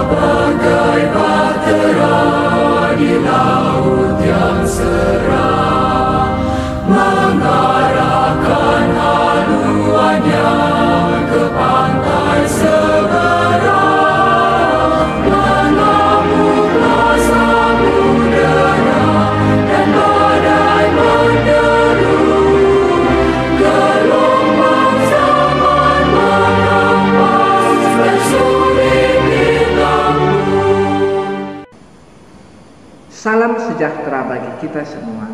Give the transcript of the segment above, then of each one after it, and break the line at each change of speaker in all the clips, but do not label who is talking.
bagai bahtera di laut yang seram, mengarahkan haluannya ke pantai seberang. Mengamuklah samudera dan badai menderu, gelombang zaman mengempas dan sulit ditampung.
Salam sejahtera bagi kita semua.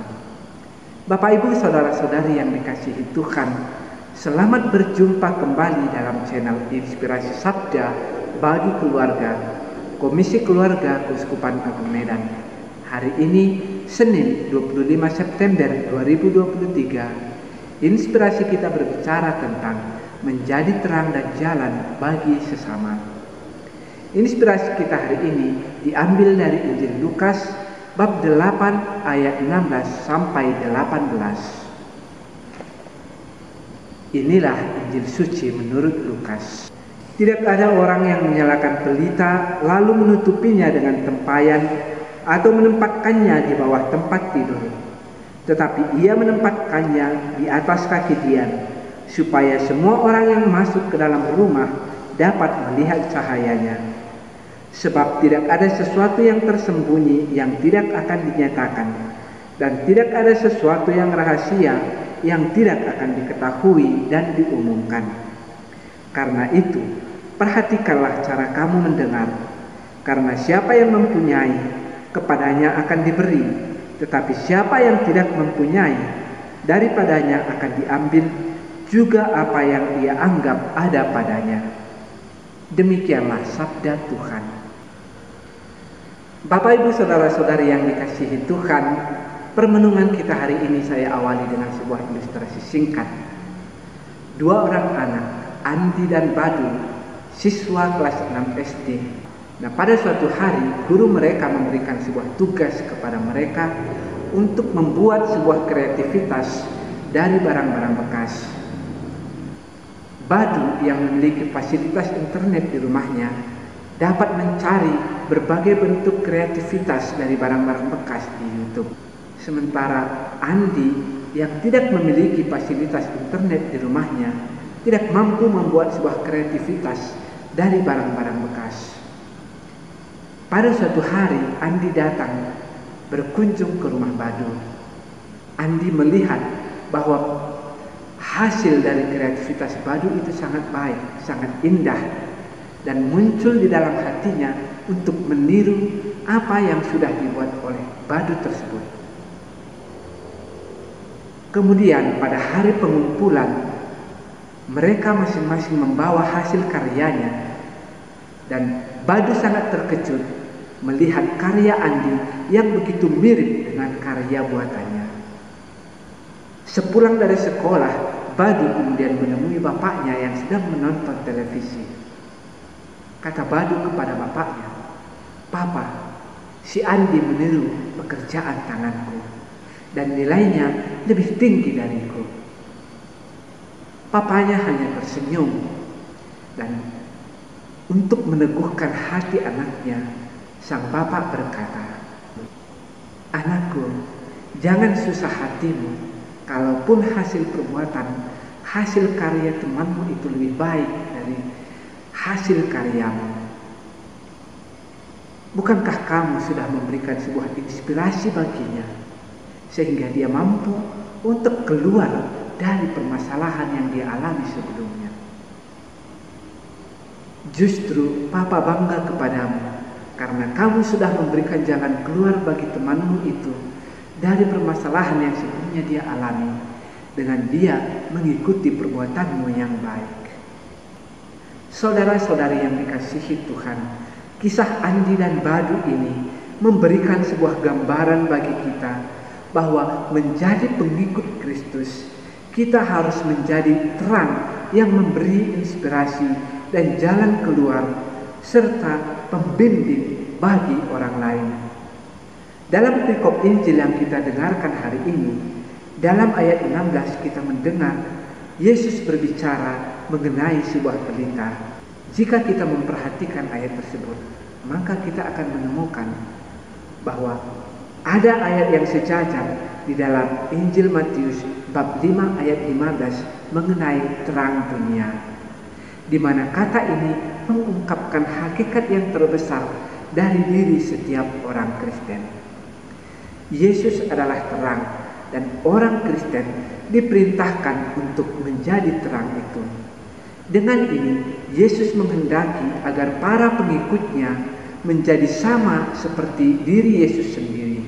Bapak Ibu saudara-saudari yang dikasihi Tuhan, selamat berjumpa kembali dalam channel Inspirasi Sabda bagi Keluarga, Komisi Keluarga Keuskupan Agung Medan. Hari ini Senin 25 September 2023, inspirasi kita berbicara tentang menjadi terang dan jalan bagi sesama. Inspirasi kita hari ini diambil dari Injil Lukas bab 8 ayat 16 sampai 18. Inilah Injil suci menurut Lukas. Tidak ada orang yang menyalakan pelita lalu menutupinya dengan tempayan atau menempatkannya di bawah tempat tidur. Tetapi ia menempatkannya di atas kaki dian, supaya semua orang yang masuk ke dalam rumah dapat melihat cahayanya. Sebab tidak ada sesuatu yang tersembunyi yang tidak akan dinyatakan, dan tidak ada sesuatu yang rahasia yang tidak akan diketahui dan diumumkan. Karena itu, perhatikanlah cara kamu mendengar, karena siapa yang mempunyai, kepadanya akan diberi, tetapi siapa yang tidak mempunyai, daripadanya akan diambil juga apa yang ia anggap ada padanya. Demikianlah sabda Tuhan. Bapak Ibu saudara-saudari yang dikasihi Tuhan, permenungan kita hari ini saya awali dengan sebuah ilustrasi singkat. Dua orang anak, Andi dan Badu, siswa kelas 6 SD. Nah, pada suatu hari guru mereka memberikan sebuah tugas kepada mereka untuk membuat sebuah kreativitas dari barang-barang bekas. Badu yang memiliki fasilitas internet di rumahnya dapat mencari berbagai bentuk kreativitas dari barang-barang bekas di YouTube. Sementara Andi yang tidak memiliki fasilitas internet di rumahnya tidak mampu membuat sebuah kreativitas dari barang-barang bekas. Pada suatu hari Andi datang berkunjung ke rumah Badu. Andi melihat bahwa hasil dari kreativitas Badu itu sangat baik, sangat indah, dan muncul di dalam hatinya untuk meniru apa yang sudah dibuat oleh Badu tersebut. Kemudian pada hari pengumpulan, mereka masing-masing membawa hasil karyanya, dan Badu sangat terkejut melihat karya Andi yang begitu mirip dengan karya buatannya. Sepulang dari sekolah, Badu kemudian menemui bapaknya yang sedang menonton televisi. Kata Badu kepada bapaknya, "Papa, si Andi meniru pekerjaan tanganku dan nilainya lebih tinggi dariku." Papanya hanya tersenyum, dan untuk meneguhkan hati anaknya, sang bapak berkata, "Anakku, jangan susah hatimu, kalaupun hasil perbuatan, hasil karya temanmu itu lebih baik dari hasil karyamu. Bukankah kamu sudah memberikan sebuah inspirasi baginya, sehingga dia mampu untuk keluar dari permasalahan yang dia alami sebelumnya? Justru Papa bangga kepadamu, karena kamu sudah memberikan jalan keluar bagi temanmu itu dari permasalahan yang sebelumnya dia alami, dengan dia mengikuti perbuatanmu yang baik." Saudara-saudari yang dikasihi Tuhan, kisah Andi dan Badu ini memberikan sebuah gambaran bagi kita bahwa menjadi pengikut Kristus, kita harus menjadi terang yang memberi inspirasi dan jalan keluar, serta pembimbing bagi orang lain. Dalam perikop Injil yang kita dengarkan hari ini, dalam ayat 16 kita mendengar Yesus berbicara mengenai sebuah pelita. Jika kita memperhatikan ayat tersebut, maka kita akan menemukan bahwa ada ayat yang sejajar di dalam Injil Matius bab 5 ayat 15 mengenai terang dunia, di mana kata ini mengungkapkan hakikat yang terbesar dari diri setiap orang Kristen. Yesus adalah terang dan orang Kristen diperintahkan untuk menjadi terang itu. Dengan ini, Yesus menghendaki agar para pengikutnya menjadi sama seperti diri Yesus sendiri,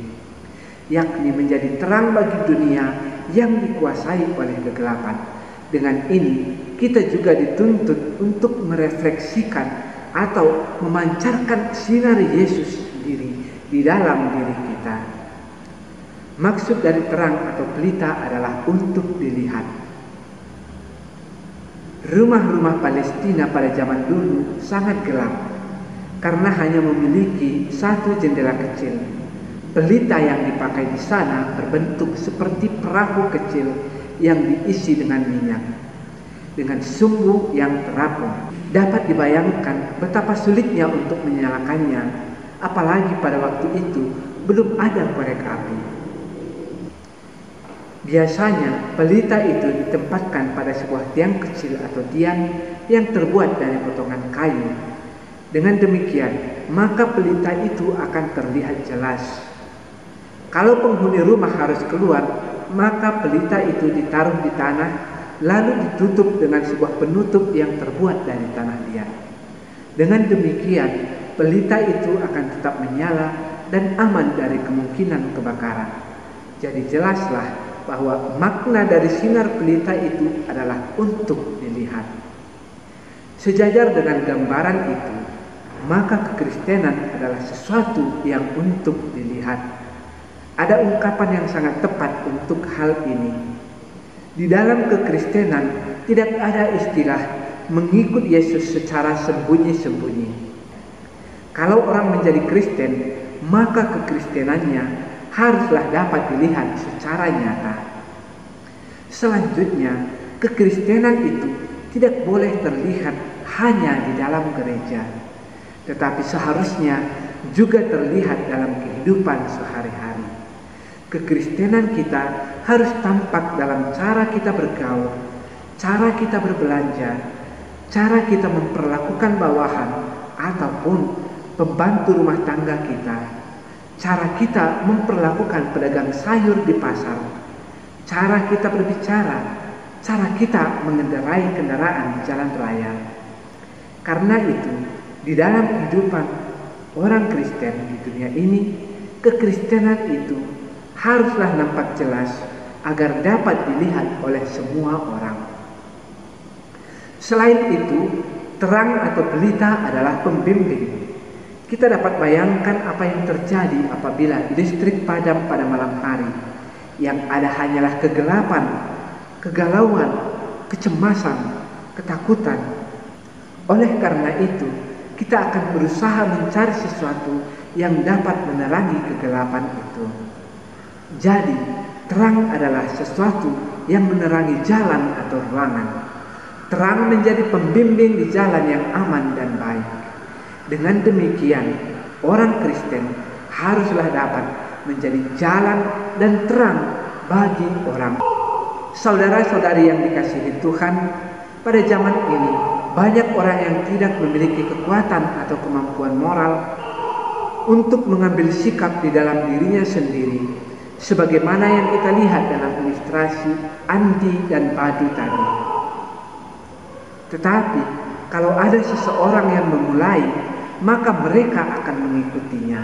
yakni menjadi terang bagi dunia yang dikuasai oleh kegelapan. Dengan ini, kita juga dituntut untuk merefleksikan atau memancarkan sinar Yesus sendiri di dalam diri kita. Maksud dari terang atau pelita adalah untuk dilihat. Rumah-rumah Palestina pada zaman dulu sangat gelap karena hanya memiliki satu jendela kecil. Pelita yang dipakai di sana berbentuk seperti perahu kecil yang diisi dengan minyak, dengan sumbu yang terapung. Dapat dibayangkan betapa sulitnya untuk menyalakannya, apalagi pada waktu itu belum ada korek api. Biasanya pelita itu ditempatkan pada sebuah tiang kecil atau tiang yang terbuat dari potongan kayu. Dengan demikian, maka pelita itu akan terlihat jelas. Kalau penghuni rumah harus keluar, maka pelita itu ditaruh di tanah, lalu ditutup dengan sebuah penutup yang terbuat dari tanah liat. Dengan demikian, pelita itu akan tetap menyala dan aman dari kemungkinan kebakaran. Jadi jelaslah bahwa makna dari sinar pelita itu adalah untuk dilihat. Sejajar dengan gambaran itu, maka kekristenan adalah sesuatu yang untuk dilihat. Ada ungkapan yang sangat tepat untuk hal ini. Di dalam kekristenan tidak ada istilah mengikut Yesus secara sembunyi-sembunyi. Kalau orang menjadi Kristen, maka kekristenannya haruslah dapat dilihat secara nyata. Selanjutnya, kekristenan itu tidak boleh terlihat hanya di dalam gereja, tetapi seharusnya juga terlihat dalam kehidupan sehari-hari. Kekristenan kita harus tampak dalam cara kita bergaul, cara kita berbelanja, cara kita memperlakukan bawahan ataupun pembantu rumah tangga kita, cara kita memperlakukan pedagang sayur di pasar, cara kita berbicara, cara kita mengendarai kendaraan di jalan raya. Karena itu, di dalam kehidupan orang Kristen di dunia ini, kekristenan itu haruslah nampak jelas agar dapat dilihat oleh semua orang. Selain itu, terang atau pelita adalah pembimbing. Kita dapat bayangkan apa yang terjadi apabila listrik padam pada malam hari. Yang ada hanyalah kegelapan, kegalauan, kecemasan, ketakutan. Oleh karena itu, kita akan berusaha mencari sesuatu yang dapat menerangi kegelapan itu. Jadi, terang adalah sesuatu yang menerangi jalan atau ruangan. Terang menjadi pembimbing di jalan yang aman dan baik. Dengan demikian, orang Kristen haruslah dapat menjadi jalan dan terang bagi orang. Saudara-saudari yang dikasihi Tuhan, pada zaman ini banyak orang yang tidak memiliki kekuatan atau kemampuan moral untuk mengambil sikap di dalam dirinya sendiri, sebagaimana yang kita lihat dalam ilustrasi Andi dan Badu tadi. Tetapi kalau ada seseorang yang memulai, maka mereka akan mengikutinya.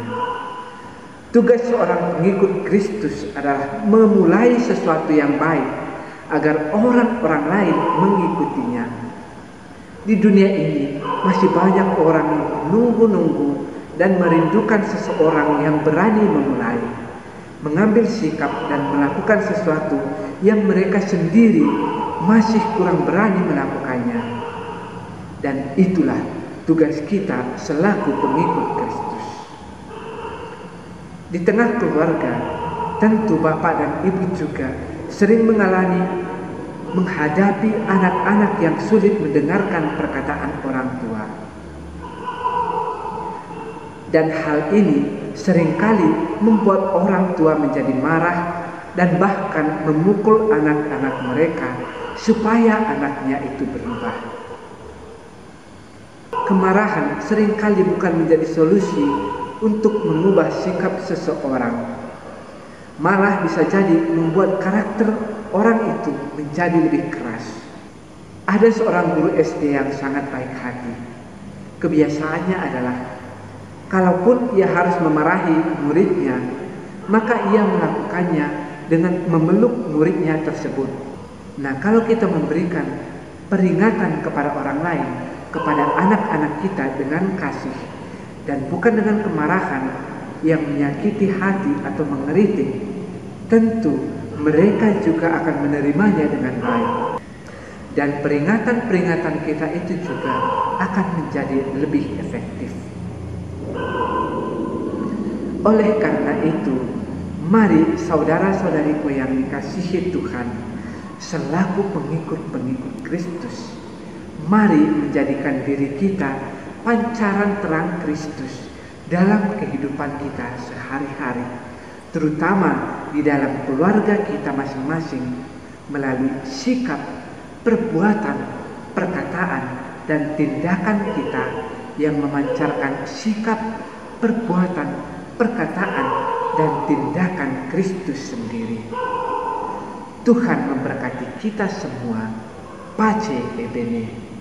Tugas seorang pengikut Kristus adalah memulai sesuatu yang baik agar orang-orang lain mengikutinya. Di dunia ini masih banyak orang yang menunggu-nunggu dan merindukan seseorang yang berani memulai, mengambil sikap dan melakukan sesuatu yang mereka sendiri masih kurang berani melakukannya. Dan itulah tugas kita selaku pengikut Kristus. Di tengah keluarga, tentu bapak dan ibu juga sering menghadapi anak-anak yang sulit mendengarkan perkataan orang tua. Dan hal ini seringkali membuat orang tua menjadi marah dan bahkan memukul anak-anak mereka supaya anaknya itu berubah. Kemarahan seringkali bukan menjadi solusi untuk mengubah sikap seseorang. Malah bisa jadi membuat karakter orang itu menjadi lebih keras. Ada seorang guru SD yang sangat baik hati. Kebiasaannya adalah kalaupun ia harus memarahi muridnya, maka ia melakukannya dengan memeluk muridnya tersebut. Nah, kalau kita memberikan peringatan kepada orang lain, kepada anak-anak kita dengan kasih dan bukan dengan kemarahan yang menyakiti hati atau mengeritik, tentu mereka juga akan menerimanya dengan baik. Dan peringatan-peringatan kita itu juga akan menjadi lebih efektif. Oleh karena itu, mari saudara-saudariku yang dikasihi Tuhan, selaku pengikut-pengikut Kristus, mari menjadikan diri kita pancaran terang Kristus dalam kehidupan kita sehari-hari, terutama di dalam keluarga kita masing-masing, melalui sikap, perbuatan, perkataan, dan tindakan kita yang memancarkan sikap, perbuatan, perkataan, dan tindakan Kristus sendiri. Tuhan memberkati kita semua. Pace e bene.